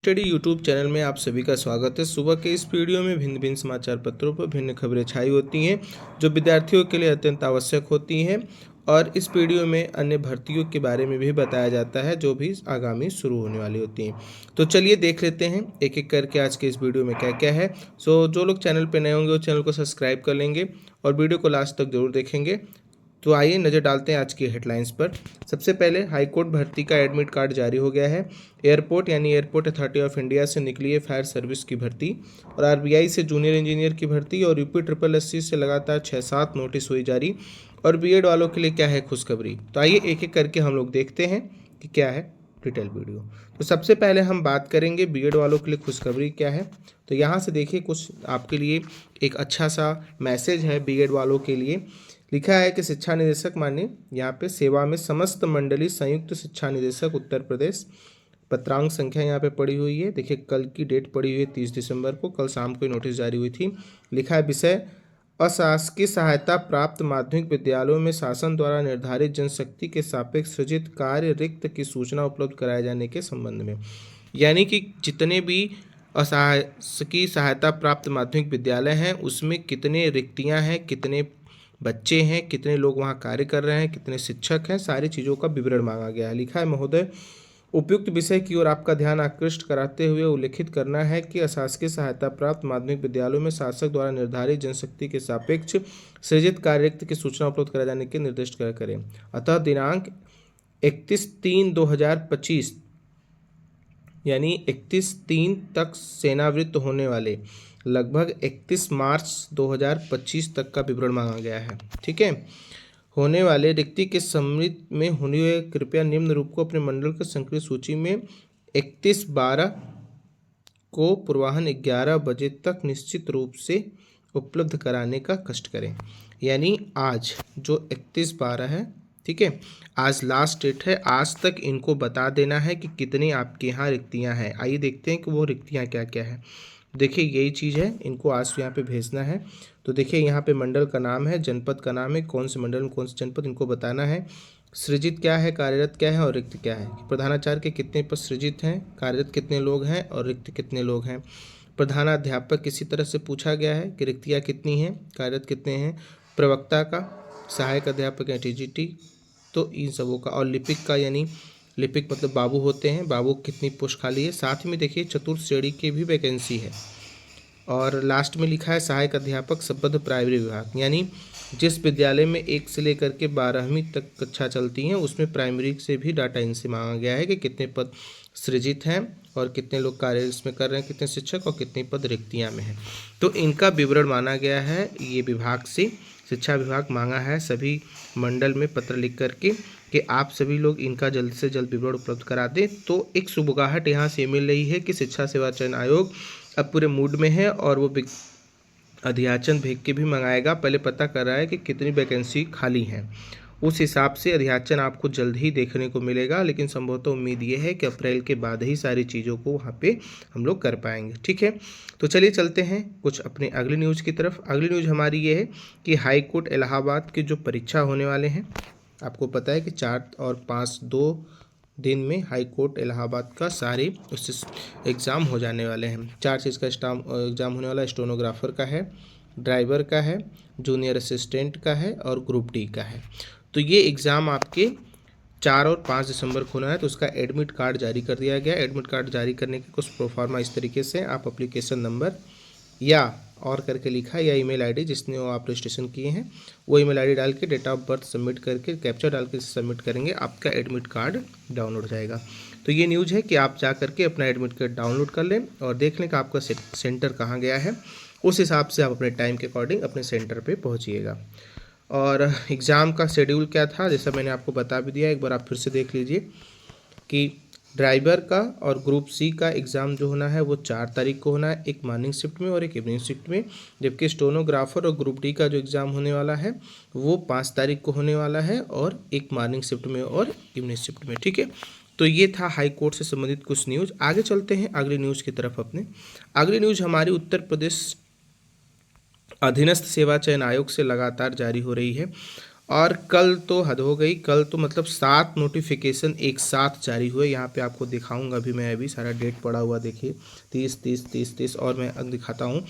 Study YouTube channel में आप सभी का स्वागत है। सुबह के इस वीडियो में भिन्न भिन्न समाचार पत्रों पर भिन्न खबरें छाई होती हैं जो विद्यार्थियों के लिए अत्यंत आवश्यक होती हैं, और इस वीडियो में अन्य भर्तियों के बारे में भी बताया जाता है जो भी आगामी शुरू होने वाली होती हैं। तो चलिए देख लेते हैं एक एक करके आज के इस वीडियो में क्या क्या है। जो लोग चैनल पर नए होंगे वो चैनल को सब्सक्राइब कर लेंगे और वीडियो को लास्ट तक जरूर देखेंगे। तो आइए नज़र डालते हैं आज की हेडलाइंस पर। सबसे पहले हाईकोर्ट भर्ती का एडमिट कार्ड जारी हो गया है। एयरपोर्ट यानी एयरपोर्ट अथॉरिटी ऑफ इंडिया से निकली है फायर सर्विस की भर्ती, और आरबीआई से जूनियर इंजीनियर की भर्ती, और यूपी SSSC से लगातार 6-7 नोटिस हुई जारी। और बीएड वालों के लिए क्या है खुशखबरी। तो आइए एक एक करके हम लोग देखते हैं कि क्या है डिटेल वीडियो। तो सबसे पहले हम बात करेंगे बीएड वालों के लिए खुशखबरी क्या है। तो यहाँ से देखिए कुछ आपके लिए एक अच्छा सा मैसेज है बीएड वालों के लिए। लिखा है कि शिक्षा निदेशक माननीय यहाँ पे सेवा में समस्त मंडली संयुक्त शिक्षा निदेशक उत्तर प्रदेश, पत्रांक संख्या यहाँ पे पड़ी हुई है। देखिए कल की डेट पड़ी हुई है 30 दिसंबर को, कल शाम को नोटिस जारी हुई थी। लिखा है विषय अशासकीय सहायता प्राप्त माध्यमिक विद्यालयों में शासन द्वारा निर्धारित जनशक्ति के सापेक्ष सृजित कार्य रिक्त की सूचना उपलब्ध कराए जाने के संबंध में। यानी कि जितने भी अशासकीय सहायता प्राप्त माध्यमिक विद्यालय हैं उसमें कितने रिक्तियां हैं, कितने बच्चे हैं, कितने लोग वहाँ कार्य कर रहे हैं, कितने शिक्षक हैं, सारी चीज़ों का विवरण मांगा गया है। लिखा है महोदय उपयुक्त विषय की ओर आपका ध्यान आकृष्ट कराते हुए उल्लेखित करना है कि अशासकीय सहायता प्राप्त माध्यमिक विद्यालयों में शासक द्वारा निर्धारित जनशक्ति के सापेक्ष सृजित कार्य की सूचना उपलब्ध कराए जाने के निर्देश करें। अतः दिनांक 31/3/2025 यानी 31/3 तक सेवानिवृत्त होने वाले लगभग 31 मार्च 2025 तक का विवरण मांगा गया है। ठीक है, होने वाले रिक्ति के सम्मिलित में होने हुए कृपया निम्न रूप को अपने मंडल के संक्रिय सूची में 31/12 को पूर्वाह्न 11 बजे तक निश्चित रूप से उपलब्ध कराने का कष्ट करें। यानी आज जो 31/12 है, ठीक है, आज लास्ट डेट है। आज तक इनको बता देना है कि कितनी आपके यहाँ रिक्तियाँ हैं। आइए देखते हैं कि वो रिक्तियाँ क्या क्या है। देखिए यही चीज़ है, इनको आज यहाँ पे भेजना है। तो देखिए यहाँ पे मंडल का नाम है, जनपद का नाम है, कौन से मंडल में कौन से जनपद, इनको बताना है। सृजित क्या है, कार्यरत क्या है और रिक्त क्या है। प्रधानाचार्य के कितने पद सृजित हैं, कार्यरत कितने लोग हैं और रिक्त कितने लोग हैं। प्रधानाध्यापक किसी तरह से पूछा गया है कि रिक्तियाँ कितनी हैं, कार्यरत कितने हैं। प्रवक्ता का, सहायक अध्यापक या टीजीटी, तो इन सबों का। और लिपिक का यानी लिपिक मतलब बाबू होते हैं, बाबू कितनी पोस्ट खाली है। साथ में देखिए चतुर्थ श्रेणी की भी वैकेंसी है। और लास्ट में लिखा है सहायक अध्यापक संबद्ध प्राइमरी विभाग, यानी जिस विद्यालय में 1 से लेकर के 12वीं तक कक्षा चलती हैं उसमें प्राइमरी से भी डाटा इनसे मांगा गया है कि कितने पद सृजित हैं और कितने लोग कार्य इसमें कर रहे हैं, कितने शिक्षक और कितने पद रिक्तियाँ में हैं। तो इनका विवरण माना गया है, ये विभाग से शिक्षा विभाग मांगा है सभी मंडल में पत्र लिख करके कि आप सभी लोग इनका जल्द से जल्द विवरण उपलब्ध करा दें। तो एक सुबगाहट यहाँ से मिल रही है कि शिक्षा सेवा चयन आयोग अब पूरे मूड में है और वो अध्याचन भेज के भी मंगाएगा। पहले पता कर रहा है कि कितनी वैकेंसी खाली हैं, उस हिसाब से अध्याचन आपको जल्द ही देखने को मिलेगा। लेकिन संभवतः उम्मीद ये है कि अप्रैल के बाद ही सारी चीज़ों को वहाँ पे हम लोग कर पाएंगे। ठीक है, तो चलिए चलते हैं कुछ अपने अगली न्यूज़ की तरफ। अगली न्यूज़ हमारी ये है कि हाई कोर्ट इलाहाबाद की जो परीक्षा होने वाले हैं, आपको पता है कि 4 और 5 2 दिन में हाई कोर्ट इलाहाबाद का सारे उस एग्ज़ाम हो जाने वाले हैं। 4 चीज़ का एग्ज़ाम होने वाला, स्टेनोग्राफर का है, ड्राइवर का है, जूनियर असिस्टेंट का है और ग्रुप डी का है। तो ये एग्ज़ाम आपके 4 और 5 दिसंबर को होना है। तो उसका एडमिट कार्ड जारी कर दिया गया। एडमिट कार्ड जारी करने के कुछ प्रोफार्मा इस तरीके से, आप एप्लीकेशन नंबर या और करके लिखा या ईमेल आईडी जिसने वो आप रजिस्ट्रेशन किए हैं वो ईमेल आईडी डाल के डेट ऑफ बर्थ सबमिट करके कैप्चर डाल के सबमिट करेंगे, आपका एडमिट कार्ड डाउनलोड हो जाएगा। तो ये न्यूज़ है कि आप जा करके अपना एडमिट कार्ड डाउनलोड कर लें और देख लें कि आपका सेंटर कहाँ गया है। उस हिसाब से आप अपने टाइम के अकॉर्डिंग अपने सेंटर पर पहुँचिएगा। और एग्ज़ाम का शेड्यूल क्या था, जैसा मैंने आपको बता भी दिया, एक बार आप फिर से देख लीजिए कि ड्राइवर का और ग्रुप सी का एग्ज़ाम जो होना है वो 4 तारीख को होना है, एक मॉर्निंग शिफ्ट में और एक इवनिंग शिफ्ट में। जबकि स्टेनोग्राफर और ग्रुप डी का जो एग्ज़ाम होने वाला है वो 5 तारीख को होने वाला है, और एक मॉर्निंग शिफ्ट में और इवनिंग शिफ्ट में। ठीक है, तो ये था हाई कोर्ट से संबंधित कुछ न्यूज़। आगे चलते हैं अगली न्यूज़ की तरफ अपने। अगली न्यूज़ हमारी उत्तर प्रदेश अधीनस्थ सेवा चयन आयोग से लगातार जारी हो रही है। और कल तो हद हो गई, कल तो मतलब 7 नोटिफिकेशन एक साथ जारी हुए। यहाँ पे आपको दिखाऊंगा अभी, मैं अभी सारा डेट पड़ा हुआ देखिए 30 और मैं अब दिखाता हूँ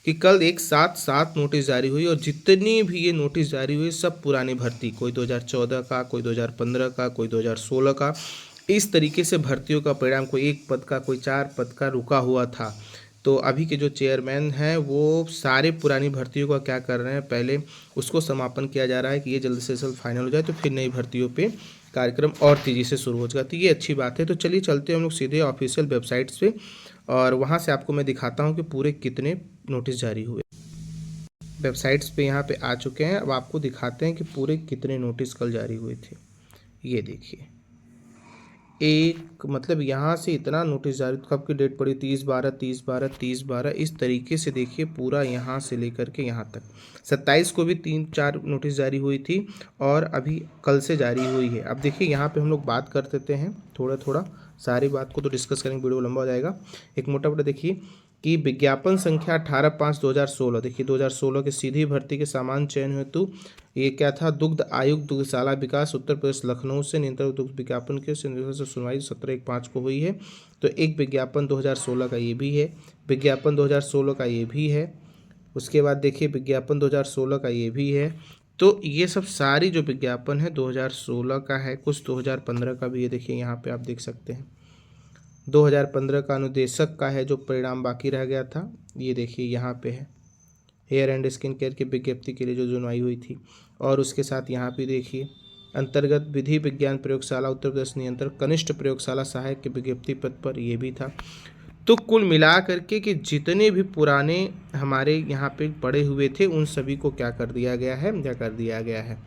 कि कल एक साथ 7 नोटिस जारी हुई और जितनी भी ये नोटिस जारी हुई सब पुरानी भर्ती, कोई 2014 का, कोई 2015 का, कोई 2016 का, इस तरीके से भर्तियों का परिणाम, कोई 1 पद का, कोई 4 पद का रुका हुआ था। तो अभी के जो चेयरमैन हैं वो सारे पुरानी भर्तियों का क्या कर रहे हैं, पहले उसको समापन किया जा रहा है कि ये जल्द से जल्द फाइनल हो जाए तो फिर नई भर्तियों पे कार्यक्रम और तेज़ी से शुरू हो जाएगा। तो ये अच्छी बात है। तो चलिए चलते हैं हम लोग सीधे ऑफिशियल वेबसाइट्स पे और वहाँ से आपको मैं दिखाता हूँ कि पूरे कितने नोटिस जारी हुए। वेबसाइट्स पे यहाँ पे आ चुके हैं। अब आपको दिखाते हैं कि पूरे कितने नोटिस कल जारी हुए थे। ये देखिए, एक मतलब यहाँ से इतना नोटिस जारी, कब की डेट पड़ी, 30/12, 30/12, 30/12, इस तरीके से देखिए पूरा यहाँ से लेकर के यहाँ तक 27 को भी 3-4 नोटिस जारी हुई थी और अभी कल से जारी हुई है। अब देखिए यहाँ पे हम लोग बात कर देते हैं थोड़ा थोड़ा, सारी बात को तो डिस्कस करेंगे, वीडियो लंबा हो जाएगा। एक मोटा मोटा देखिए कि विज्ञापन संख्या 18/5/2016, देखिए 2016 की सीधी भर्ती के सामान्य चयन हेतु ये क्या था, दुग्ध आयुक्त दुग्धशाला विकास उत्तर प्रदेश लखनऊ से निरंतर दुग्ध विज्ञापन के से सुनवाई 17/1/5 को हुई है। तो एक विज्ञापन 2016 का ये भी है, विज्ञापन 2016 का ये भी है, उसके बाद देखिए विज्ञापन 2016 का ये भी है। तो ये सब सारी जो विज्ञापन है 2016 का है, कुछ 2015 का भी है। देखिए यहाँ पे आप देख सकते हैं 2015 का अनुदेशक का है जो परिणाम बाकी रह गया था, ये देखिए यहाँ पे है, हेयर एंड स्किन केयर की विज्ञप्ति के लिए जो सुनवाई हुई थी। और उसके साथ यहाँ पे देखिए अंतर्गत विधि विज्ञान प्रयोगशाला उत्तर प्रदेश नियंत्रक कनिष्ठ प्रयोगशाला सहायक के विज्ञप्ति पद पर ये भी था। तो कुल मिला करके कि जितने भी पुराने हमारे यहाँ पे पड़े हुए थे उन सभी को क्या कर दिया गया है, क्या कर दिया गया है।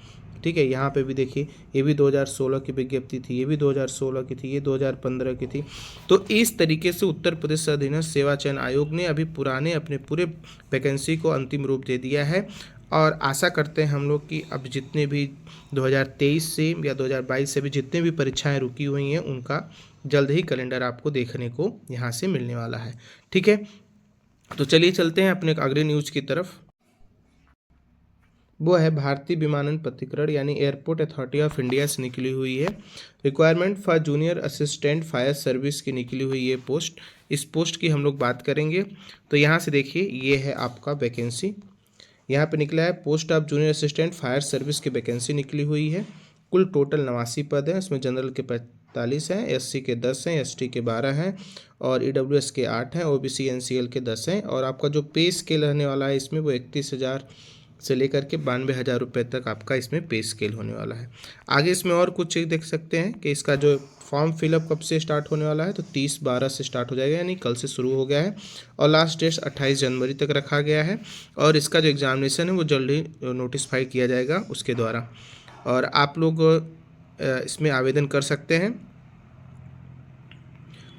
ठीक है, यहाँ पे भी देखिए ये भी 2016 की विज्ञप्ति थी, ये भी 2016 की थी, ये 2015 की थी। तो इस तरीके से उत्तर प्रदेश अधीनस्थ सेवा चयन आयोग ने अभी पुराने अपने पूरे वैकेंसी को अंतिम रूप दे दिया है। और आशा करते हैं हम लोग कि अब जितने भी 2023 से या 2022 से भी जितने भी परीक्षाएं रुकी हुई हैं उनका जल्द ही कैलेंडर आपको देखने को यहाँ से मिलने वाला है। ठीक है, तो चलिए चलते हैं अपने अगले न्यूज़ की तरफ। वो है भारतीय विमानन प्राधिकरण यानी एयरपोर्ट अथॉरिटी ऑफ इंडिया से निकली हुई है। Requirement for junior assistant fire service की निकली हुई ये पोस्ट, इस पोस्ट की हम लोग बात करेंगे। तो यहाँ से देखिए ये है आपका वैकेंसी, यहाँ पे निकला है post of junior assistant fire service की वैकेंसी निकली हुई है। कुल टोटल 89 पद हैं, इसमें जनरल के 45 हैं, एससी के 10 हैं, एसटी के 12 हैं और ईडब्ल्यूएस के 8 हैं, ओबीसी एनसीएल के 10 हैं। और आपका जो पे स्केल रहने वाला है इसमें वो 31,000 से लेकर के 92,000 रुपये तक आपका इसमें पे स्केल होने वाला है। आगे इसमें और कुछ चीज़ देख सकते हैं कि इसका जो फॉर्म फिलअप कब से स्टार्ट होने वाला है, तो 30/12 से स्टार्ट हो जाएगा, यानी कल से शुरू हो गया है और लास्ट डेट 28 जनवरी तक रखा गया है। और इसका जो एग्जामिनेशन है वो जल्द ही नोटिफाई किया जाएगा उसके द्वारा और आप लोग इसमें आवेदन कर सकते हैं।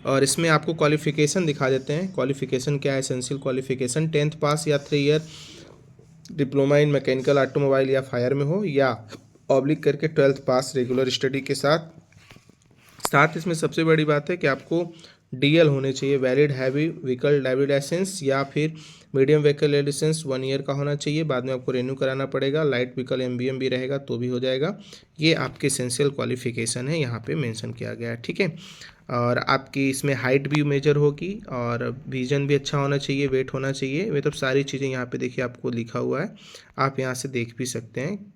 और इसमें आपको क्वालिफ़िकेशन दिखा देते हैं, क्वालिफ़िकेशन क्या है, एसेंशियल क्वालिफ़िकेशन 10th पास या 3 year diploma in mechanical automobile या फायर में हो या ऑब्लिक करके 12th पास रेगुलर स्टडी के साथ। इसमें सबसे बड़ी बात है कि आपको डीएल होने चाहिए, valid heavy vehicle driving licence, या फिर मीडियम व्हीकल लाइसेंस 1 ईयर का होना चाहिए, बाद में आपको रेन्यू कराना पड़ेगा। लाइट व्हीकल एमबीएम भी रहेगा तो भी हो जाएगा। ये आपके एसेंशियल क्वालिफिकेशन है, यहाँ पे मेंशन किया गया है। ठीक है, और आपकी इसमें हाइट भी मेजर होगी और विजन भी अच्छा होना चाहिए, वेट होना चाहिए, मतलब सारी चीज़ें यहाँ पे देखिए आपको लिखा हुआ है, आप यहाँ से देख भी सकते हैं।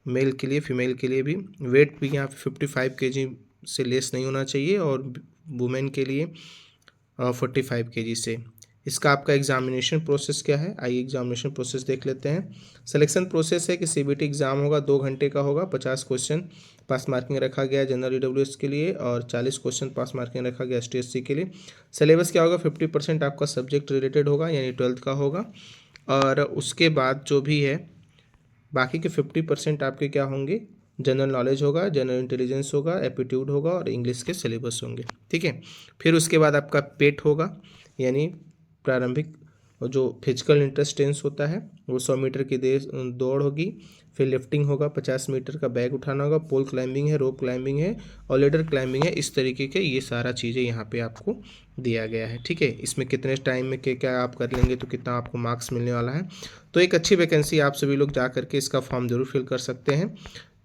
मेल के लिए फीमेल के लिए भी वेट भी यहाँ पे 55 kg से लेस नहीं होना चाहिए और वुमेन के लिए 45 kg से। इसका आपका एग्जामिनेशन प्रोसेस क्या है, आइए एग्जामिनेशन प्रोसेस देख लेते हैं। सिलेक्शन प्रोसेस है कि सीबीटी एग्ज़ाम होगा, 2 घंटे का होगा, 50 क्वेश्चन पास मार्किंग रखा गया है जनरल ईडब्ल्यूएस के लिए और 40 क्वेश्चन पास मार्किंग रखा गया एसटीएससी के लिए। सिलेबस क्या होगा, 50% आपका सब्जेक्ट रिलेटेड होगा यानी 12th का होगा और उसके बाद जो भी है बाकी के 50% आपके क्या होंगे, जनरल नॉलेज होगा, जनरल इंटेलिजेंस होगा, एप्टीट्यूड होगा और इंग्लिश के सिलेबस होंगे। ठीक है, फिर उसके बाद आपका पेट होगा यानी प्रारंभिक जो फिजिकल इंटरेस्टेंस होता है वो 100 मीटर की दौड़ होगी। फिर लिफ्टिंग होगा, 50 मीटर का बैग उठाना होगा, पोल क्लाइंबिंग है, रोप क्लाइंबिंग है और लेडर क्लाइंबिंग है। इस तरीके के ये सारा चीज़ें यहाँ पे आपको दिया गया है। ठीक है, इसमें कितने टाइम में क्या आप कर लेंगे तो कितना आपको मार्क्स मिलने वाला है। तो एक अच्छी वैकेंसी, आप सभी लोग जा करके इसका फॉर्म जरूर फिल कर सकते हैं।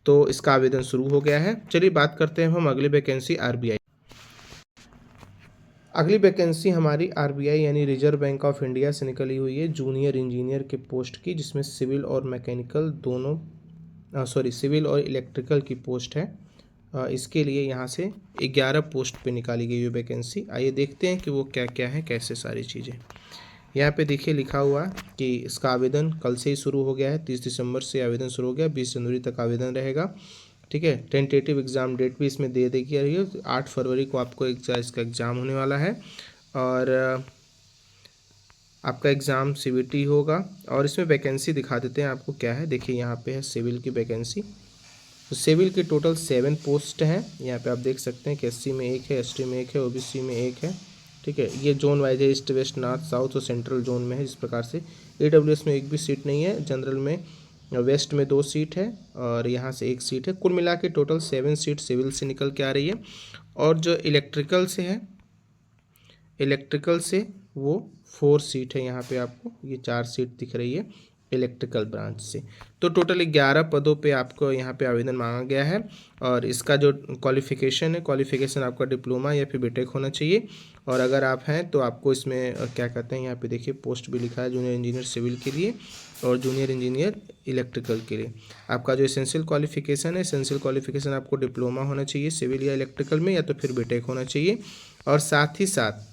तो इसका आवेदन शुरू हो गया है। चलिए बात करते हैं हम अगली वैकेंसी आरबीआई। अगली वैकेंसी हमारी आरबीआई यानी रिजर्व बैंक ऑफ इंडिया से निकली हुई है जूनियर इंजीनियर के पोस्ट की, जिसमें सिविल और मैकेनिकल दोनों सिविल और इलेक्ट्रिकल की पोस्ट है। इसके लिए यहाँ से 11 पोस्ट पे निकाली गई है वैकेंसी। आइए देखते हैं कि वो क्या क्या है, कैसे सारी चीज़ें। यहाँ पे देखिए लिखा हुआ कि इसका आवेदन कल से ही शुरू हो गया है, 30 दिसंबर से आवेदन शुरू हो गया, 20 जनवरी तक आवेदन रहेगा। ठीक है, टेंटेटिव एग्ज़ाम डेट भी इसमें दे दी गई है, 8 फरवरी को आपको इसका एग्ज़ाम होने वाला है। और आपका एग्ज़ाम सीवीटी होगा। और इसमें वैकेंसी दिखा देते हैं आपको क्या है। देखिए यहाँ पे है सिविल की वैकेंसी। तो सिविल की टोटल 7 पोस्ट हैं। यहाँ पे आप देख सकते हैं कि एससी में 1 है, एसटी में 1 है, ओबीसी में 1 है। ठीक है, ये जोन वाइज है, ईस्ट वेस्ट नॉर्थ साउथ और सेंट्रल जोन में है। इस प्रकार से ईडब्ल्यूएस में एक भी सीट नहीं है, जनरल में वेस्ट में 2 सीट है और यहाँ से 1 सीट है। कुल मिला के टोटल 7 सीट सिविल से निकल के आ रही है। और जो इलेक्ट्रिकल से है, इलेक्ट्रिकल से वो 4 सीट है। यहाँ पे आपको ये 4 सीट दिख रही है इलेक्ट्रिकल ब्रांच से। तो टोटल 11 पदों पे आपको यहाँ पे आवेदन मांगा गया है। और इसका जो क्वालिफ़िकेशन है, क्वालिफ़िकेशन आपका डिप्लोमा या फिर बीटेक होना चाहिए। और अगर आप हैं तो आपको इसमें क्या कहते हैं, यहाँ पे देखिए पोस्ट भी लिखा है जूनियर इंजीनियर सिविल के लिए और जूनियर इंजीनियर इलेक्ट्रिकल के लिए। आपका जो एसेंशियल क्वालिफ़िकेशन है, एसेंशियल क्वालिफ़िकेशन आपको डिप्लोमा होना चाहिए सिविल या इलेक्ट्रिकल में, या तो फिर बीटेक होना चाहिए। और साथ ही साथ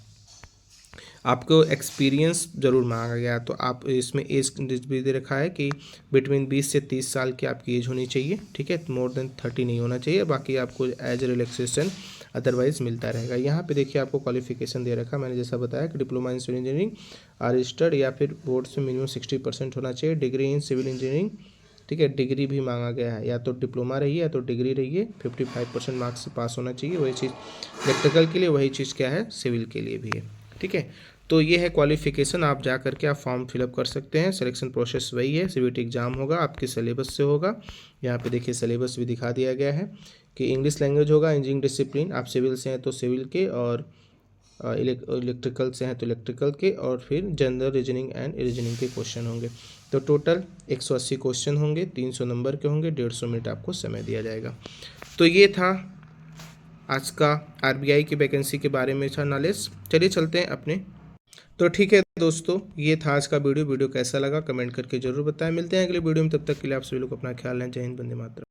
आपको एक्सपीरियंस ज़रूर मांगा गया। तो आप इसमें एज भी दे रखा है कि बिटवीन 20 से 30 साल की आपकी एज होनी चाहिए। ठीक है, मोर देन 30 नहीं होना चाहिए। बाकी आपको एज रिलैक्सेशन अदरवाइज मिलता रहेगा। यहाँ पे देखिए आपको क्वालिफिकेशन दे रखा है, मैंने जैसा बताया कि diploma in civil engineering registered या फिर बोर्ड से मिनिमम 60% होना चाहिए। डिग्री इन सिविल इंजीनियरिंग, ठीक है, डिग्री भी मांगा गया है, या तो डिप्लोमा रही है या तो डिग्री रही है, 55% मार्क्स से पास होना चाहिए। वही चीज़ इलेक्ट्रिकल के लिए, वही चीज़ क्या है सिविल के लिए भी है। ठीक है, तो ये है क्वालिफिकेशन। आप जा करके आप फॉर्म फिलअप कर सकते हैं। सिलेक्शन प्रोसेस वही है, सीबीटी एग्जाम होगा, आपके सिलेबस से होगा। यहाँ पे देखिए सिलेबस भी दिखा दिया गया है कि इंग्लिश लैंग्वेज होगा, इंजीनियरिंग डिसिप्लिन, आप सिविल से हैं तो सिविल के, और इलेक्ट्रिकल से हैं तो इलेक्ट्रिकल के, और फिर जनरल रीजनिंग एंड रीजनिंग के क्वेश्चन होंगे। तो टोटल 180 क्वेश्चन होंगे, 300 नंबर के होंगे, 150 मिनट आपको समय दिया जाएगा। तो ये था आज का आरबीआई की वैकेंसी के बारे में था नॉलेज। चलिए चलते हैं अपने। तो ठीक है दोस्तों, ये था आज का वीडियो कैसा लगा कमेंट करके जरूर बताएं। मिलते हैं अगले वीडियो में, तब तक के लिए आप सभी लोग अपना ख्याल रखें। जय हिंद, वंदे मातरम।